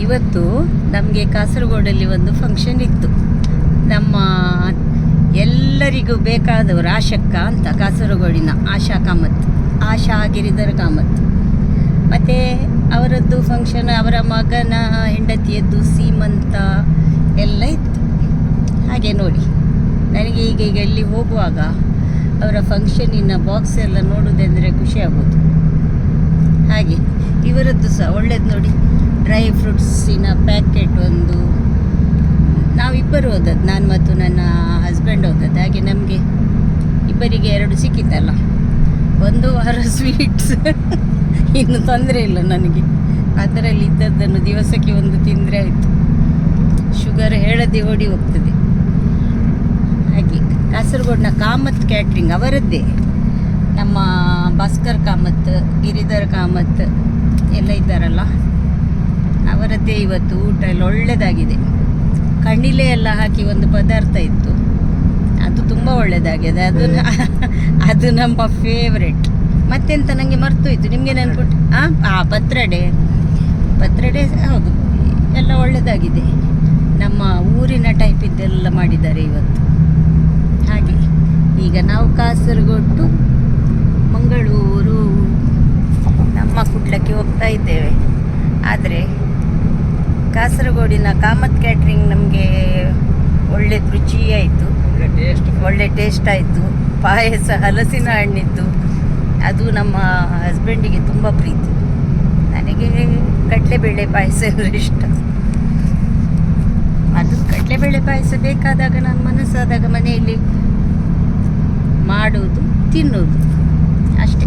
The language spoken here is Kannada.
ಇವತ್ತು ನಮಗೆ ಕಾಸರಗೋಡಲ್ಲಿ ಒಂದು ಫಂಕ್ಷನ್ ಇತ್ತು. ನಮ್ಮ ಎಲ್ಲರಿಗೂ ಬೇಕಾದವರು ಆಶಕ್ಕ ಅಂತ, ಕಾಸರಗೋಡಿನ ಆಶಾ ಕಾಮತ್, ಆಶಾ ಗಿರಿಧರ್ ಕಾಮತ್. ಮತ್ತು ಅವರದ್ದು ಫಂಕ್ಷನ್, ಅವರ ಮಗನ ಹೆಂಡತಿಯದ್ದು ಸೀಮಂತ ಎಲ್ಲ ಇತ್ತು. ಹಾಗೆ ನೋಡಿ, ನನಗೆ ಈಗ ಇಲ್ಲಿ ಹೋಗುವಾಗ ಅವರ ಫಂಕ್ಷನಿನ ಬಾಕ್ಸ್ ಎಲ್ಲ ನೋಡೋದಂದರೆ ಖುಷಿ ಆಗೋದು. ಹಾಗೆ ಇವರದ್ದು ಸಹ ಒಳ್ಳೇದು ನೋಡಿ, ಡ್ರೈ ಫ್ರೂಟ್ಸಿನ ಪ್ಯಾಕೆಟ್ ಒಂದು. ನಾವಿಬ್ಬರು ಹೋದದ್ದು, ನಾನು ಮತ್ತು ನನ್ನ ಹಸ್ಬೆಂಡ್ ಹೋದದ್ದು. ಹಾಗೆ ನಮಗೆ ಇಬ್ಬರಿಗೆ 2 ಸಿಕ್ಕಿತ್ತಲ್ಲ, 1 ವಾರ ಸ್ವೀಟ್ಸ್. ಇನ್ನು ತೊಂದರೆ ಇಲ್ಲ ನನಗೆ, ಅದರಲ್ಲಿ ಇದ್ದದ್ದನ್ನು ದಿವಸಕ್ಕೆ 1 ತಿಂದರೆ ಆಯಿತು. ಶುಗರ್ ಹೇಳದೆ ಓಡಿ ಹೋಗ್ತದೆ. ಹಾಗೆ ಕಾಸರಗೋಡಿನ ಕಾಮತ್ ಕ್ಯಾಟ್ರಿಂಗ್ ಅವರದ್ದೇ. ನಮ್ಮ ಭಾಸ್ಕರ್ ಕಾಮತ್, ಗಿರಿಧರ್ ಕಾಮತ್ ಎಲ್ಲ ಇದ್ದಾರಲ್ಲ, ಅವರದ್ದೇ ಇವತ್ತು ಊಟ ಎಲ್ಲ ಒಳ್ಳೆಯದಾಗಿದೆ. ಕಣ್ಣಿಲೆ ಎಲ್ಲ ಹಾಕಿ ಒಂದು ಪದಾರ್ಥ ಇತ್ತು, ಅದು ತುಂಬ ಒಳ್ಳೆಯದಾಗಿದೆ. ಅದು ನಮ್ಮ ಫೇವ್ರೆಟ್. ಮತ್ತೆಂತ ನನಗೆ ಮರ್ತೋಯ್ತು, ನಿಮಗೆ ನೆನ್ಪಿಟ್ಟು ಪತ್ರೊಡೆ ಹೌದು, ಎಲ್ಲ ಒಳ್ಳೆಯದಾಗಿದೆ. ನಮ್ಮ ಊರಿನ ಟೈಪ್ ಇದ್ದೆಲ್ಲ ಮಾಡಿದ್ದಾರೆ ಇವತ್ತು. ಹಾಗೆ ಈಗ ನಾವು ಕಾಸರಗೋಡು ಮಂಗಳೂರು ನಮ್ಮ ಕುಡ್ಲಕ್ಕೆ ಹೋಗ್ತಾ ಇದ್ದೇವೆ. ಆದರೆ ಕಾಸರಗೋಡಿನ ಕಾಮತ್ ಕ್ಯಾಟ್ರಿಂಗ್ ನಮಗೆ ಒಳ್ಳೆ ರುಚಿ ಆಯಿತು, ಒಳ್ಳೆ ಟೇಸ್ಟ್ ಆಯಿತು. ಪಾಯಸ ಹಲಸಿನ ಹಣ್ಣಿದ್ದು, ಅದು ನಮ್ಮ ಹಸ್ಬೆಂಡಿಗೆ ತುಂಬ ಪ್ರೀತಿ. ನನಗೆ ಕಡಲೆಬೇಳೆ ಪಾಯಸ ಅಂದರೆ ಇಷ್ಟ. ಅದು ಕಡಲೆಬೇಳೆ ಪಾಯಸ ಬೇಕಾದಾಗ, ನನ್ನ ಮನಸ್ಸಾದಾಗ ಮನೆಯಲ್ಲಿ ಮಾಡೋದು, ತಿನ್ನೋದು ಅಷ್ಟೇ.